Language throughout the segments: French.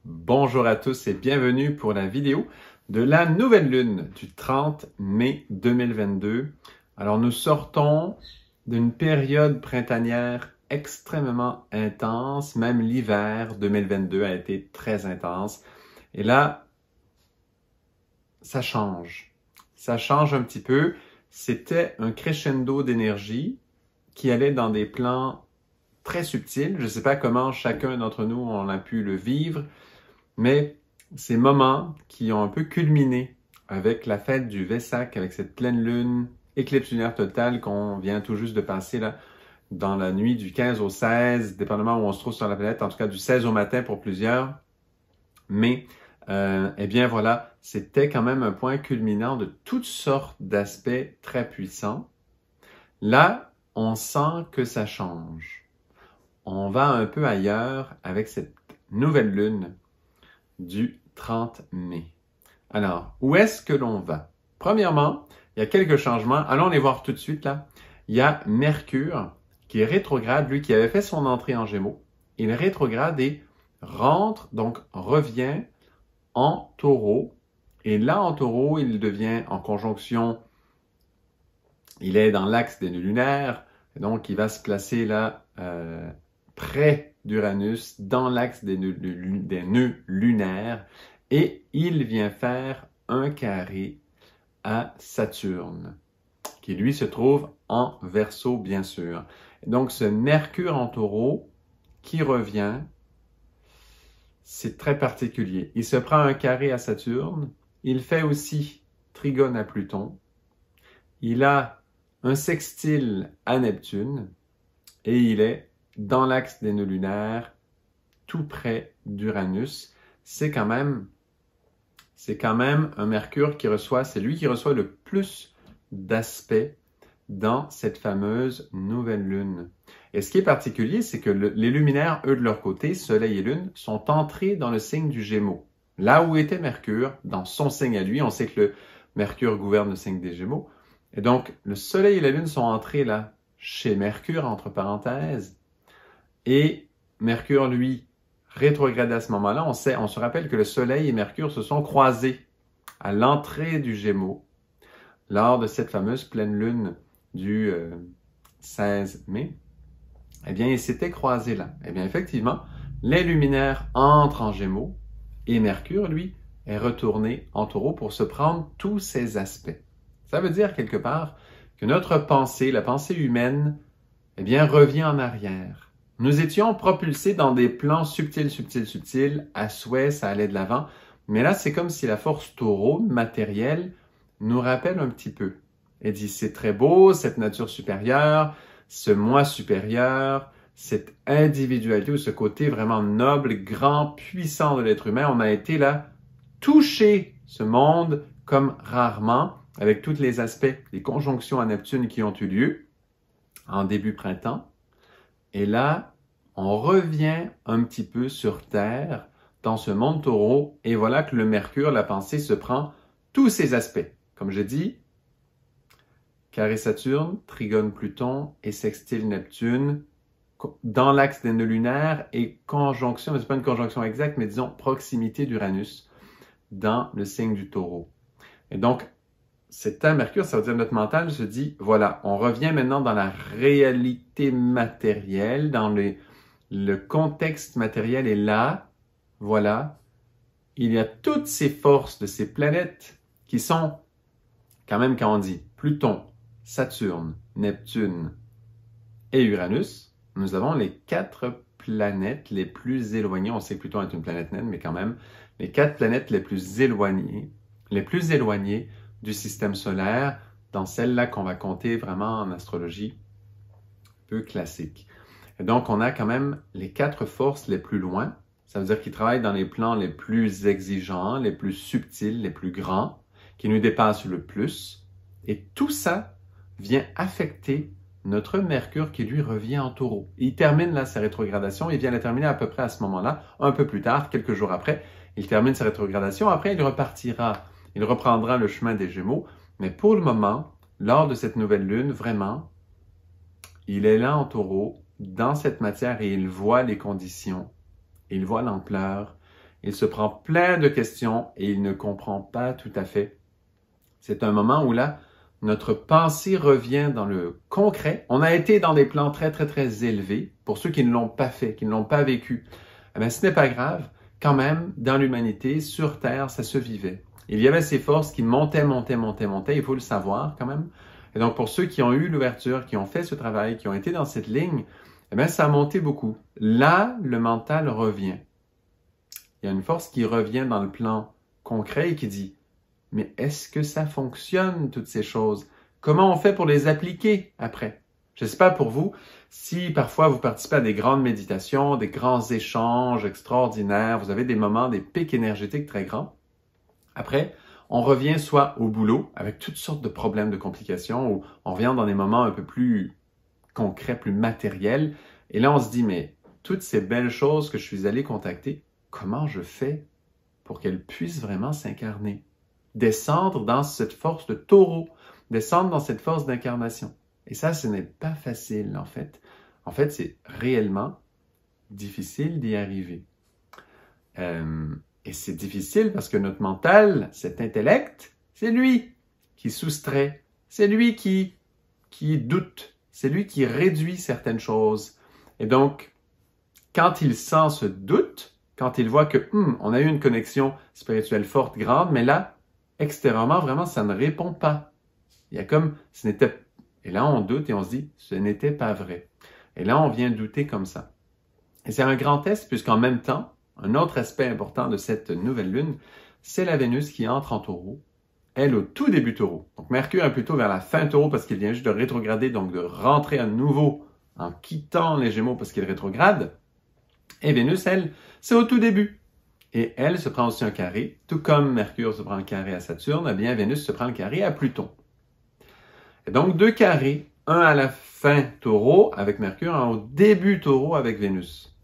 Bonjour à tous et bienvenue pour la vidéo de la nouvelle lune du 30 mai 2022. Alors nous sortons d'une période printanière extrêmement intense, même l'hiver 2022 a été très intense. Et là, ça change. Ça change un petit peu. C'était un crescendo d'énergie qui allait dans des plans très subtils. Je ne sais pas comment chacun d'entre nous on a pu le vivre, mais ces moments qui ont un peu culminé avec la fête du Vesak, avec cette pleine lune, éclipse lunaire totale qu'on vient tout juste de passer là, dans la nuit du 15 au 16, dépendamment où on se trouve sur la planète, en tout cas du 16 au matin pour plusieurs. Mais, eh bien voilà, c'était quand même un point culminant de toutes sortes d'aspects très puissants. Là, on sent que ça change. On va un peu ailleurs avec cette nouvelle lune du 30 mai. Alors, où est-ce que l'on va? Premièrement, il y a quelques changements. Allons les voir tout de suite là. Il y a Mercure qui est rétrograde, lui qui avait fait son entrée en Gémeaux. Il rétrograde et rentre, donc revient en Taureau. Et là, en Taureau, il devient en conjonction, il est dans l'axe des nœuds lunaires, donc il va se placer là près d'Uranus, dans l'axe des nœuds lunaires, et il vient faire un carré à Saturne, qui lui se trouve en Verseau, bien sûr. Donc ce Mercure en Taureau qui revient, c'est très particulier. Il se prend un carré à Saturne, il fait aussi trigone à Pluton, il a un sextile à Neptune, et il est dans l'axe des nœuds lunaires, tout près d'Uranus. C'est quand même un Mercure qui reçoit, c'est lui qui reçoit le plus d'aspects dans cette fameuse nouvelle lune. Et ce qui est particulier, c'est que les luminaires, eux de leur côté, Soleil et Lune, sont entrés dans le signe du Gémeaux. Là où était Mercure, dans son signe à lui, on sait que le Mercure gouverne le signe des Gémeaux. Et donc, le Soleil et la Lune sont entrés là, chez Mercure, entre parenthèses, et Mercure, lui, rétrograde à ce moment-là. On se rappelle que le Soleil et Mercure se sont croisés à l'entrée du Gémeaux lors de cette fameuse pleine lune du 16 mai. Eh bien, ils s'étaient croisés là. Eh bien, effectivement, les luminaires entrent en Gémeaux et Mercure, lui, est retourné en Taureau pour se prendre tous ces aspects. Ça veut dire quelque part que notre pensée, la pensée humaine, eh bien, revient en arrière. Nous étions propulsés dans des plans subtils, à souhait, ça allait de l'avant. Mais là, c'est comme si la force taureau, matérielle, nous rappelle un petit peu. Elle dit, c'est très beau, cette nature supérieure, ce moi supérieur, cette individualité ou ce côté vraiment noble, grand, puissant de l'être humain. On a été là, toucher ce monde comme rarement, avec tous les aspects, les conjonctions à Neptune qui ont eu lieu en début printemps. Et là, on revient un petit peu sur Terre, dans ce monde taureau, et voilà que le Mercure, la pensée, se prend tous ces aspects. Comme je dis, carré Saturne, trigone Pluton et sextile Neptune, dans l'axe des nœuds lunaires et conjonction, mais ce n'est pas une conjonction exacte, mais disons proximité d'Uranus, dans le signe du Taureau. Et donc, c'est un Mercure, ça veut dire notre mental se dit, voilà, on revient maintenant dans la réalité matérielle, dans le contexte matériel, et là, voilà, il y a toutes ces forces de ces planètes qui sont, quand même quand on dit Pluton, Saturne, Neptune et Uranus, nous avons les 4 planètes les plus éloignées, on sait que Pluton est une planète naine, mais quand même, les 4 planètes les plus éloignées du système solaire, dans celle-là qu'on va compter vraiment en astrologie peu classique. Et donc, on a quand même les 4 forces les plus loin. Ça veut dire qu'ils travaillent dans les plans les plus exigeants, les plus subtils, les plus grands, qui nous dépassent le plus. Et tout ça vient affecter notre Mercure qui, lui, revient en Taureau. Il termine là sa rétrogradation. Il vient la terminer à peu près à ce moment-là, un peu plus tard, quelques jours après. Il termine sa rétrogradation. Après, il repartira. Il reprendra le chemin des Gémeaux. Mais pour le moment, lors de cette nouvelle lune, vraiment, il est là en Taureau, dans cette matière, et il voit les conditions, il voit l'ampleur, Il se prend plein de questions et il ne comprend pas tout à fait. C'est un moment où là, notre pensée revient dans le concret. On a été dans des plans très élevés. Pour ceux qui ne l'ont pas fait, qui ne l'ont pas vécu, eh bien, ce n'est pas grave. Quand même, dans l'humanité, sur Terre, ça se vivait. Il y avait ces forces qui montaient, il faut le savoir quand même. Et donc, pour ceux qui ont eu l'ouverture, qui ont fait ce travail, qui ont été dans cette ligne, eh bien, ça a monté beaucoup. Là, le mental revient. Il y a une force qui revient dans le plan concret et qui dit « Mais est-ce que ça fonctionne, toutes ces choses? Comment on fait pour les appliquer après? » Je ne sais pas pour vous, si parfois vous participez à des grandes méditations, des grands échanges extraordinaires, vous avez des moments, des pics énergétiques très grands. Après, on revient soit au boulot avec toutes sortes de problèmes, de complications, ou on revient dans des moments un peu plus concrets, plus matériels. Et là, on se dit, mais toutes ces belles choses que je suis allé contacter, comment je fais pour qu'elles puissent vraiment s'incarner? Descendre dans cette force de taureau, descendre dans cette force d'incarnation. Et ça, ce n'est pas facile, en fait. En fait, c'est réellement difficile d'y arriver. Et c'est difficile parce que notre mental, cet intellect, c'est lui qui soustrait, c'est lui qui doute, c'est lui qui réduit certaines choses. Et donc, quand il sent ce doute, quand il voit que on a eu une connexion spirituelle forte, grande, mais là, extérieurement, vraiment, ça ne répond pas. Il y a comme, ce n'était... Et là, on doute et on se dit, ce n'était pas vrai. Et là, on vient douter comme ça. Et c'est un grand test puisqu'en même temps, un autre aspect important de cette nouvelle lune, c'est la Vénus qui entre en taureau, elle au tout début taureau. Donc Mercure est plutôt vers la fin taureau parce qu'il vient juste de rétrograder, donc de rentrer à nouveau en quittant les Gémeaux parce qu'il rétrograde. Et Vénus, elle, c'est au tout début. Et elle se prend aussi un carré, tout comme Mercure se prend un carré à Saturne, eh bien Vénus se prend le carré à Pluton. Et donc deux carrés, un à la fin taureau avec Mercure, un au début taureau avec Vénus.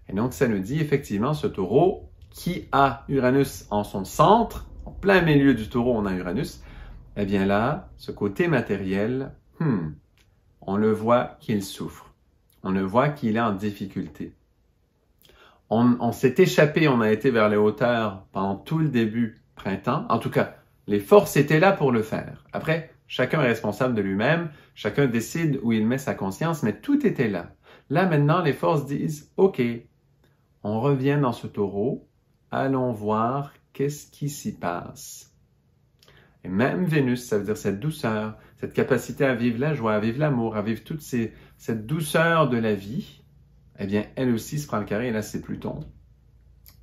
Et donc ça nous dit effectivement ce taureau qui a Uranus en son centre, en plein milieu du taureau on a Uranus, eh bien là, ce côté matériel, on le voit qu'il souffre, on le voit qu'il est en difficulté. On s'est échappé, on a été vers les hauteurs pendant tout le début printemps, en tout cas, les forces étaient là pour le faire. Après, chacun est responsable de lui-même, chacun décide où il met sa conscience, mais tout était là. Là, maintenant, les forces disent, OK, on revient dans ce taureau, allons voir qu'est-ce qui s'y passe. Et même Vénus, ça veut dire cette douceur, cette capacité à vivre la joie, à vivre l'amour, à vivre cette douceur de la vie, eh bien, elle aussi se prend le carré, et là, c'est Pluton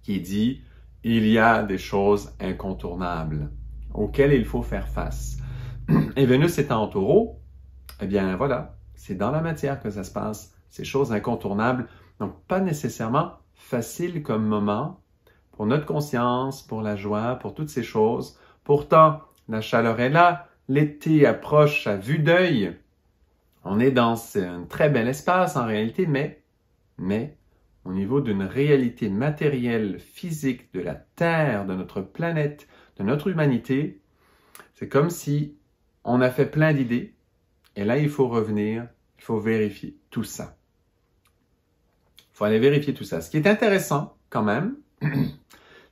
qui dit, il y a des choses incontournables auxquelles il faut faire face. Et Vénus étant en taureau, eh bien voilà, c'est dans la matière que ça se passe, ces choses incontournables, donc pas nécessairement facile comme moment pour notre conscience, pour la joie, pour toutes ces choses. Pourtant, la chaleur est là, l'été approche à vue d'œil, on est dans un très bel espace en réalité, mais au niveau d'une réalité matérielle, physique de la Terre, de notre planète, de notre humanité, c'est comme si on a fait plein d'idées, et là, il faut revenir, il faut vérifier tout ça. Il faut aller vérifier tout ça. Ce qui est intéressant, quand même,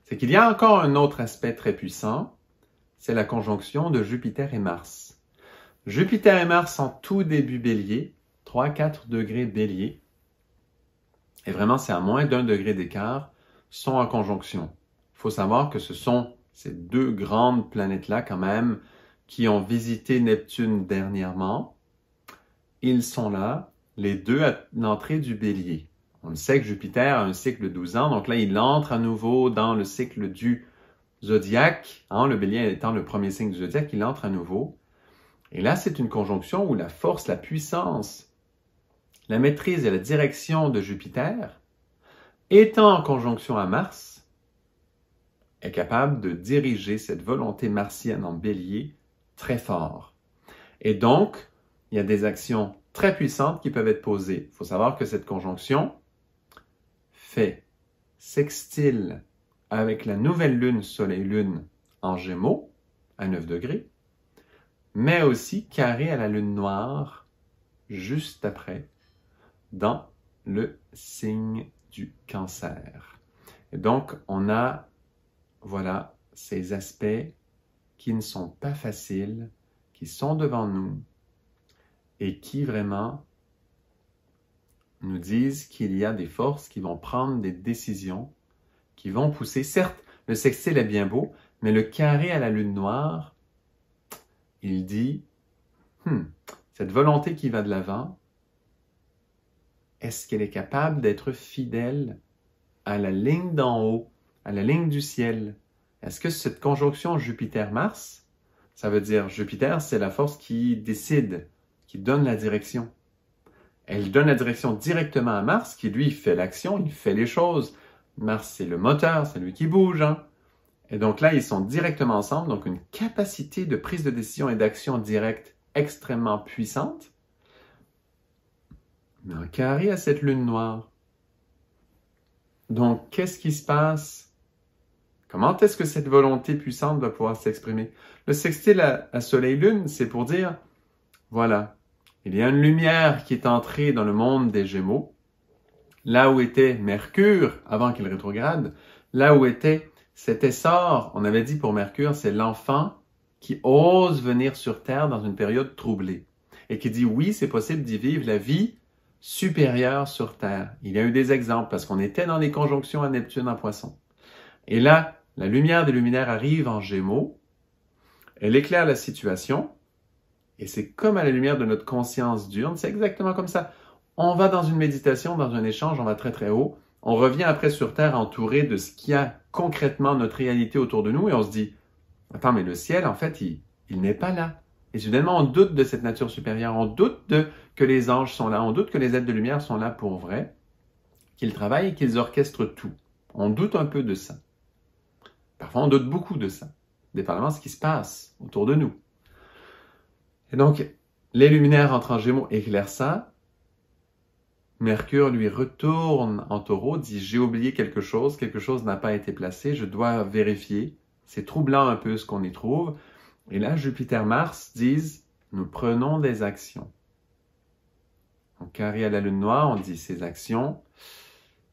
c'est qu'il y a encore un autre aspect très puissant, c'est la conjonction de Jupiter et Mars. Jupiter et Mars en tout début Bélier, 3-4 degrés Bélier, et vraiment c'est à moins d'1 degré d'écart, sont en conjonction. Il faut savoir que ce sont ces deux grandes planètes-là quand même qui ont visité Neptune dernièrement. Ils sont là, les deux à l'entrée du Bélier. On le sait que Jupiter a un cycle de 12 ans, donc là il entre à nouveau dans le cycle du zodiaque, le Bélier étant le premier signe du zodiaque, il entre à nouveau. Et là c'est une conjonction où la force, la puissance, la maîtrise et la direction de Jupiter, étant en conjonction à Mars, est capable de diriger cette volonté martienne en Bélier très fort. Et donc, il y a des actions très puissantes qui peuvent être posées. Il faut savoir que cette conjonction fait sextile avec la nouvelle lune, Soleil-Lune en Gémeaux, à 9 degrés, mais aussi carré à la lune noire, juste après, dans le signe du Cancer. Et donc, on a, voilà, ces aspects qui ne sont pas faciles, qui sont devant nous et qui vraiment nous disent qu'il y a des forces qui vont prendre des décisions, qui vont pousser. Certes, le sextile est bien beau, mais le carré à la lune noire, il dit, cette volonté qui va de l'avant, est-ce qu'elle est capable d'être fidèle à la ligne d'en haut, à la ligne du ciel? Est-ce que cette conjonction Jupiter-Mars, ça veut dire Jupiter, c'est la force qui décide, qui donne la direction. Elle donne la direction directement à Mars, qui lui fait l'action, il fait les choses. Mars, c'est le moteur, c'est lui qui bouge. Hein? Et donc là, ils sont directement ensemble, donc une capacité de prise de décision et d'action directe extrêmement puissante. Mais un carré à cette lune noire. Donc, qu'est-ce qui se passe? Comment est-ce que cette volonté puissante va pouvoir s'exprimer? Le sextile à Soleil-Lune, c'est pour dire, voilà, il y a une lumière qui est entrée dans le monde des Gémeaux, là où était Mercure, avant qu'il rétrograde, là où était cet essor, on avait dit pour Mercure, c'est l'enfant qui ose venir sur Terre dans une période troublée, et qui dit, oui, c'est possible d'y vivre la vie supérieure sur Terre. Il y a eu des exemples, parce qu'on était dans les conjonctions à Neptune en Poisson. Et là, la lumière des luminaires arrive en Gémeaux, elle éclaire la situation, et c'est comme à la lumière de notre conscience diurne, c'est exactement comme ça. On va dans une méditation, dans un échange, on va très très haut, on revient après sur Terre entouré de ce qu'il y a concrètement notre réalité autour de nous, et on se dit, attends, mais le ciel, en fait, il n'est pas là. Et soudainement, on doute de cette nature supérieure, on doute que les anges sont là, on doute que les êtres de lumière sont là pour vrai, qu'ils travaillent et qu'ils orchestrent tout. On doute un peu de ça. Parfois, on doute beaucoup de ça, dépendamment de ce qui se passe autour de nous. Et donc, les luminaires entrent en Gémeaux éclairent ça. Mercure lui retourne en Taureau, dit « j'ai oublié quelque chose n'a pas été placé, je dois vérifier ». C'est troublant un peu ce qu'on y trouve. Et là, Jupiter-Mars disent « nous prenons des actions ». En carré à la lune noire, on dit « ces actions,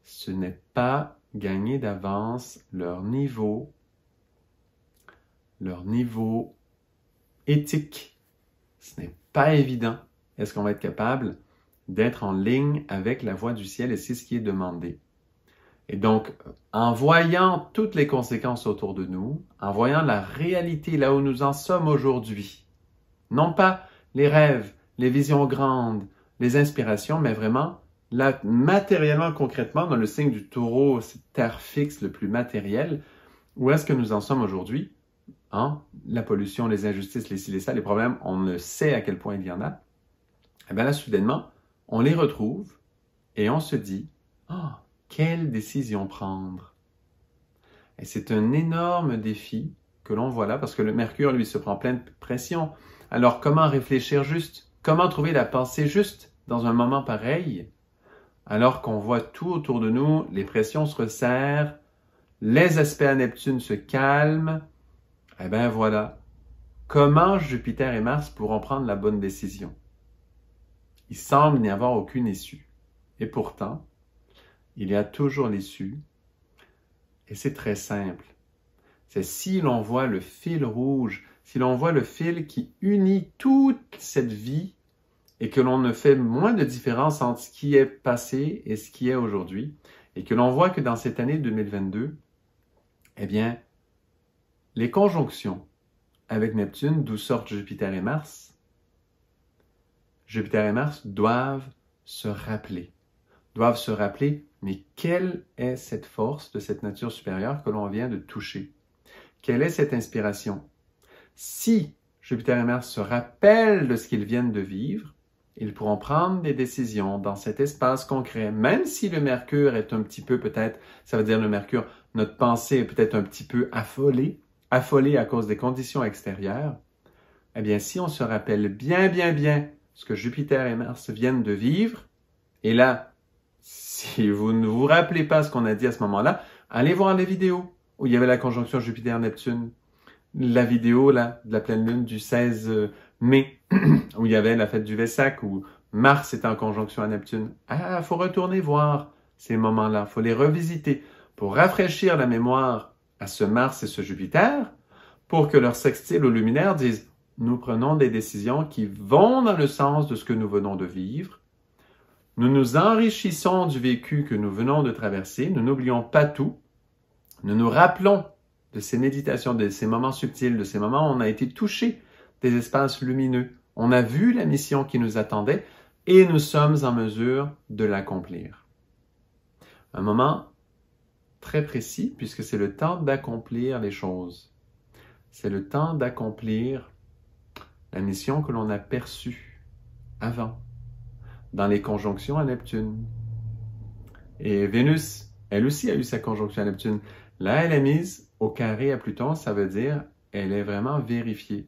ce n'est pas gagner d'avance leur niveau éthique. Ce n'est pas évident. Est-ce qu'on va être capable d'être en ligne avec la voie du ciel et c'est ce qui est demandé. Et donc, en voyant toutes les conséquences autour de nous, en voyant la réalité là où nous en sommes aujourd'hui, non pas les rêves, les visions grandes, les inspirations, mais vraiment, là, matériellement, concrètement, dans le signe du Taureau, cette terre fixe le plus matériel, où est-ce que nous en sommes aujourd'hui? Hein? La pollution, les injustices, les ci, les ça, les problèmes, on ne sait à quel point il y en a. Et bien là, soudainement, on les retrouve et on se dit « Oh, quelle décision prendre? » Et c'est un énorme défi que l'on voit là, parce que le Mercure, lui, se prend plein de pression. Alors, comment réfléchir juste? Comment trouver la pensée juste dans un moment pareil? Alors qu'on voit tout autour de nous, les pressions se resserrent, les aspects à Neptune se calment. Eh bien voilà, comment Jupiter et Mars pourront prendre la bonne décision? Il semble n'y avoir aucune issue. Et pourtant, il y a toujours l'issue. Et c'est très simple. C'est si l'on voit le fil rouge, si l'on voit le fil qui unit toute cette vie et que l'on ne fait moins de différence entre ce qui est passé et ce qui est aujourd'hui, et que l'on voit que dans cette année 2022, eh bien, les conjonctions avec Neptune, d'où sortent Jupiter et Mars, Jupiter et Mars doivent se rappeler, mais quelle est cette force de cette nature supérieure que l'on vient de toucher? Quelle est cette inspiration? Si Jupiter et Mars se rappellent de ce qu'ils viennent de vivre, ils pourront prendre des décisions dans cet espace concret, même si le Mercure est un petit peu peut-être, ça veut dire le Mercure, notre pensée est peut-être un petit peu affolée à cause des conditions extérieures, eh bien si on se rappelle bien ce que Jupiter et Mars viennent de vivre, et là, si vous ne vous rappelez pas ce qu'on a dit à ce moment-là, allez voir les vidéos où il y avait la conjonction Jupiter-Neptune, la vidéo là, de la pleine lune du 16 mai, où il y avait la fête du Vesak, où Mars était en conjonction à Neptune. Ah, il faut retourner voir ces moments-là, il faut les revisiter pour rafraîchir la mémoire à ce Mars et ce Jupiter, pour que leur sextile ou luminaire dise « Nous prenons des décisions qui vont dans le sens de ce que nous venons de vivre. Nous nous enrichissons du vécu que nous venons de traverser. Nous n'oublions pas tout. Nous nous rappelons de ces méditations, de ces moments subtils, de ces moments où on a été touché des espaces lumineux. On a vu la mission qui nous attendait et nous sommes en mesure de l'accomplir. » Un moment très précis puisque c'est le temps d'accomplir les choses. C'est le temps d'accomplir la mission que l'on a perçue avant, dans les conjonctions à Neptune. Et Vénus, elle aussi a eu sa conjonction à Neptune. Là, elle est mise au carré à Pluton, ça veut dire elle est vraiment vérifiée.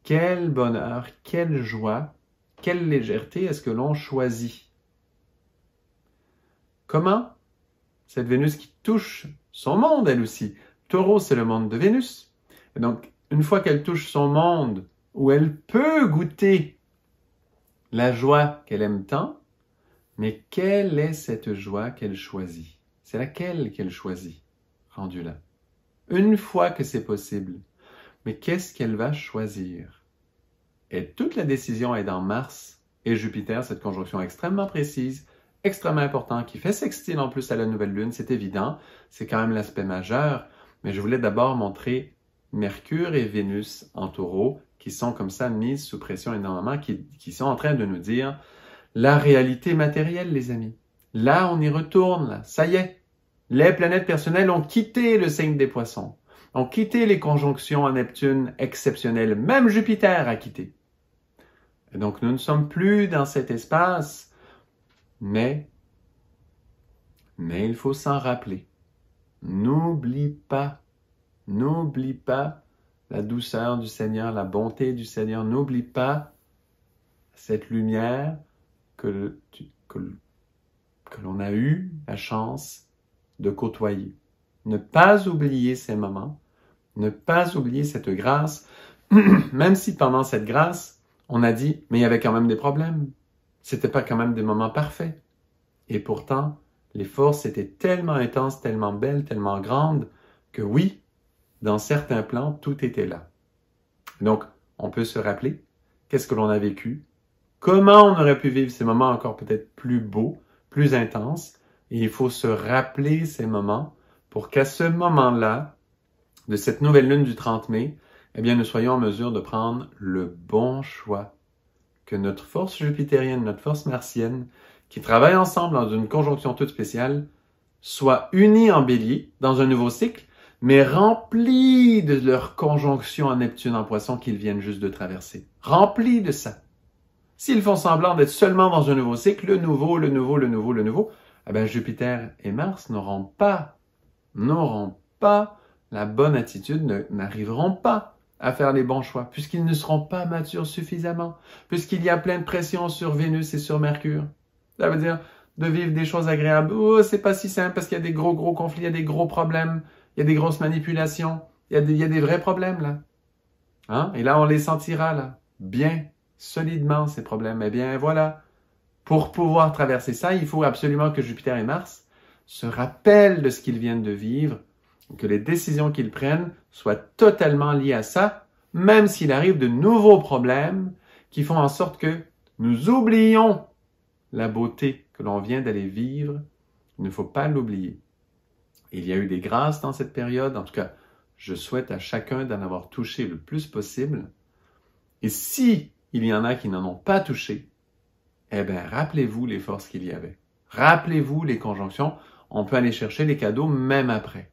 Quel bonheur, quelle joie, quelle légèreté est-ce que l'on choisit? Comment cette Vénus qui touche son monde, elle aussi. Taureau, c'est le monde de Vénus. Et donc, une fois qu'elle touche son monde, où elle peut goûter la joie qu'elle aime tant, mais quelle est cette joie qu'elle choisit? C'est laquelle qu'elle choisit, rendue là? Une fois que c'est possible, mais qu'est-ce qu'elle va choisir? Et toute la décision est dans Mars et Jupiter, cette conjonction extrêmement précise, extrêmement importante, qui fait sextile en plus à la nouvelle lune, c'est évident, c'est quand même l'aspect majeur, mais je voulais d'abord montrer Mercure et Vénus en Taureau, qui sont comme ça mises sous pression énormément, qui sont en train de nous dire la réalité matérielle, les amis. Là, on y retourne, là. Ça y est. Les planètes personnelles ont quitté le signe des Poissons, ont quitté les conjonctions à Neptune exceptionnelles. Même Jupiter a quitté. Et donc, nous ne sommes plus dans cet espace, mais il faut s'en rappeler. N'oublie pas la douceur du Seigneur, la bonté du Seigneur. N'oublie pas cette lumière que l'on a eu la chance de côtoyer. Ne pas oublier ces moments, ne pas oublier cette grâce, même si pendant cette grâce, on a dit, mais il y avait quand même des problèmes. C'était pas quand même des moments parfaits. Et pourtant, les forces étaient tellement intenses, tellement belles, tellement grandes, que oui, dans certains plans, tout était là. Donc, on peut se rappeler qu'est-ce que l'on a vécu, comment on aurait pu vivre ces moments encore peut-être plus beaux, plus intenses, et il faut se rappeler ces moments pour qu'à ce moment-là, de cette nouvelle lune du 30 mai, eh bien, nous soyons en mesure de prendre le bon choix, que notre force jupitérienne, notre force martienne, qui travaillent ensemble dans une conjonction toute spéciale, soient unis en bélier dans un nouveau cycle, mais remplis de leur conjonction en Neptune en Poisson qu'ils viennent juste de traverser. Remplis de ça. S'ils font semblant d'être seulement dans un nouveau cycle, le nouveau, eh bien Jupiter et Mars n'auront pas la bonne attitude, n'arriveront pas à faire les bons choix, puisqu'ils ne seront pas matures suffisamment, puisqu'il y a plein de pression sur Vénus et sur Mercure. Ça veut dire de vivre des choses agréables. Oh, c'est pas si simple parce qu'il y a des gros conflits, il y a des gros problèmes, il y a des grosses manipulations, il y a des vrais problèmes là. Hein? Et là, on les sentira là, bien, solidement ces problèmes. Eh bien, voilà. Pour pouvoir traverser ça, il faut absolument que Jupiter et Mars se rappellent de ce qu'ils viennent de vivre, que les décisions qu'ils prennent soient totalement liées à ça, même s'il arrive de nouveaux problèmes qui font en sorte que nous oublions la beauté que l'on vient d'aller vivre. Il ne faut pas l'oublier. Il y a eu des grâces dans cette période. En tout cas, je souhaite à chacun d'en avoir touché le plus possible. Et si il y en a qui n'en ont pas touché, eh bien, rappelez-vous les forces qu'il y avait. Rappelez-vous les conjonctions. On peut aller chercher les cadeaux même après.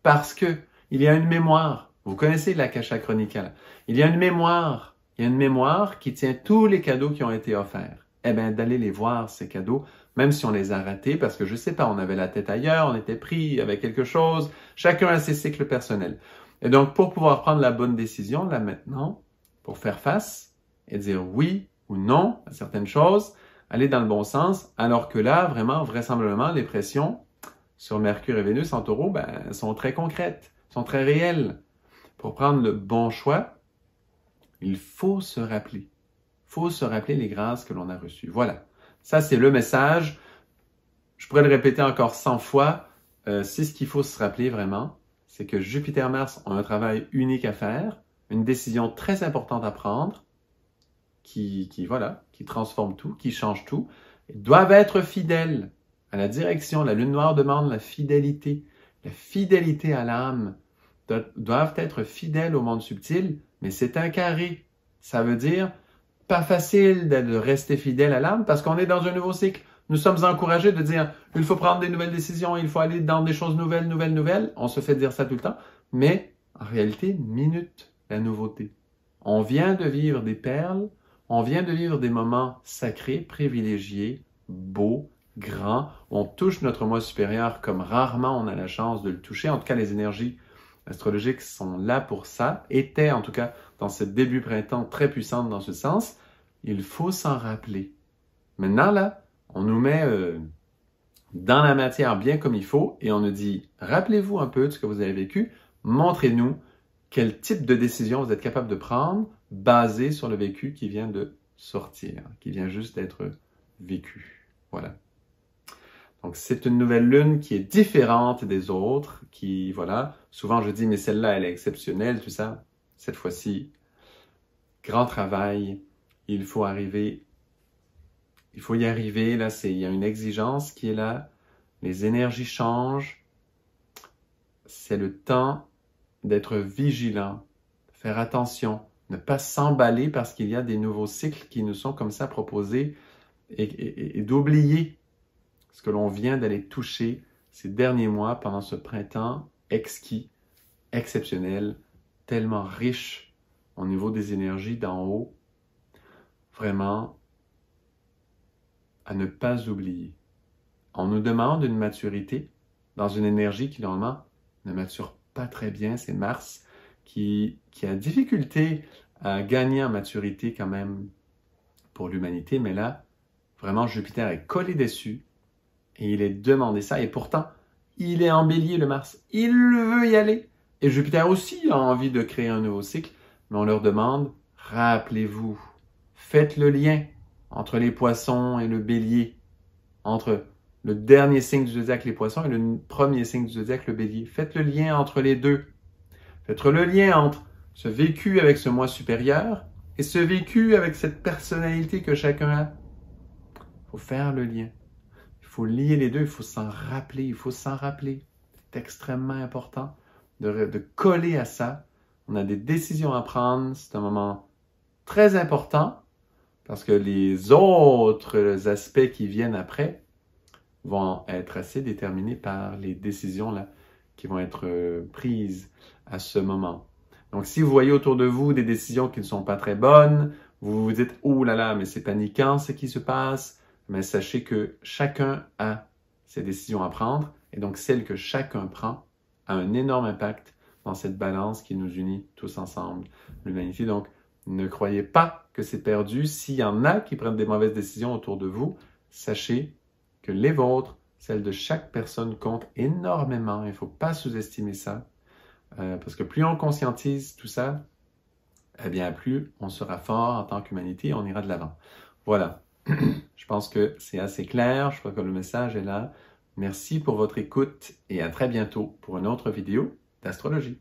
Parce que il y a une mémoire. Vous connaissez l'Akasha Chronica. Il y a une mémoire. Il y a une mémoire qui tient tous les cadeaux qui ont été offerts. Eh bien, d'aller les voir, ces cadeaux, même si on les a ratés, parce que je sais pas, on avait la tête ailleurs, on était pris avec quelque chose. Chacun a ses cycles personnels. Et donc, pour pouvoir prendre la bonne décision, là maintenant, pour faire face et dire oui ou non à certaines choses, aller dans le bon sens, alors que là, vraiment, vraisemblablement, les pressions sur Mercure et Vénus en Taureau, ben, sont très concrètes, sont très réelles. Pour prendre le bon choix, il faut se rappeler. Il faut se rappeler les grâces que l'on a reçues. Voilà. Ça, c'est le message. Je pourrais le répéter encore 100 fois. c'est ce qu'il faut se rappeler vraiment, c'est que Jupiter-Mars ont un travail unique à faire, une décision très importante à prendre, qui transforme tout, qui change tout. Ils doivent être fidèles à la direction. La lune noire demande la fidélité à l'âme. Doivent être fidèles au monde subtil, mais c'est un carré. Ça veut dire pas facile de rester fidèle à l'âme parce qu'on est dans un nouveau cycle. Nous sommes encouragés de dire il faut prendre des nouvelles décisions, il faut aller dans des choses nouvelles. On se fait dire ça tout le temps, mais en réalité, minute la nouveauté. On vient de vivre des perles, on vient de vivre des moments sacrés, privilégiés, beaux, grands. On touche notre moi supérieur comme rarement on a la chance de le toucher. En tout cas, les énergies astrologiques sont là pour ça, étaient en tout cas dans ce début printemps très puissantes dans ce sens. Il faut s'en rappeler. Maintenant, là, on nous met dans la matière bien comme il faut et on nous dit, rappelez-vous un peu de ce que vous avez vécu, montrez-nous quel type de décision vous êtes capable de prendre basé sur le vécu qui vient de sortir, qui vient juste d'être vécu. Voilà. Donc, c'est une nouvelle lune qui est différente des autres, qui, voilà, souvent je dis, mais celle-là, elle est exceptionnelle, tout ça. Cette fois-ci, grand travail, il faut y arriver, là, il y a une exigence qui est là, les énergies changent, c'est le temps d'être vigilant, faire attention, ne pas s'emballer parce qu'il y a des nouveaux cycles qui nous sont comme ça proposés et d'oublier ce que l'on vient d'aller toucher ces derniers mois pendant ce printemps exquis, exceptionnel, tellement riche au niveau des énergies d'en haut, vraiment à ne pas oublier. On nous demande une maturité dans une énergie qui normalement ne mature pas très bien, c'est Mars qui a difficulté à gagner en maturité quand même pour l'humanité, mais là, vraiment Jupiter est collé dessus et il est demandé ça, et pourtant, il est en bélier le Mars, il veut y aller, et Jupiter aussi a envie de créer un nouveau cycle, mais on leur demande, rappelez-vous, faites le lien entre les poissons et le bélier, entre le dernier signe du zodiaque, les poissons, et le premier signe du zodiaque, le bélier. Faites le lien entre les deux. Faites le lien entre ce vécu avec ce moi supérieur et ce vécu avec cette personnalité que chacun a. Il faut faire le lien. Il faut lier les deux, il faut s'en rappeler, C'est extrêmement important de coller à ça. On a des décisions à prendre, c'est un moment très important parce que les autres aspects qui viennent après vont être assez déterminés par les décisions là, qui vont être prises à ce moment. Donc, si vous voyez autour de vous des décisions qui ne sont pas très bonnes, vous vous dites « Oh là là, mais c'est paniquant ce qui se passe », mais sachez que chacun a ses décisions à prendre et donc celle que chacun prend a un énorme impact dans cette balance qui nous unit tous ensemble, l'humanité. Donc, ne croyez pas que c'est perdu. S'il y en a qui prennent des mauvaises décisions autour de vous, sachez que les vôtres, celles de chaque personne comptent énormément. Il ne faut pas sous-estimer ça. Parce que plus on conscientise tout ça, eh bien, plus on sera fort en tant qu'humanité et on ira de l'avant. Voilà. Je pense que c'est assez clair. Je crois que le message est là. Merci pour votre écoute et à très bientôt pour une autre vidéo d'astrologie.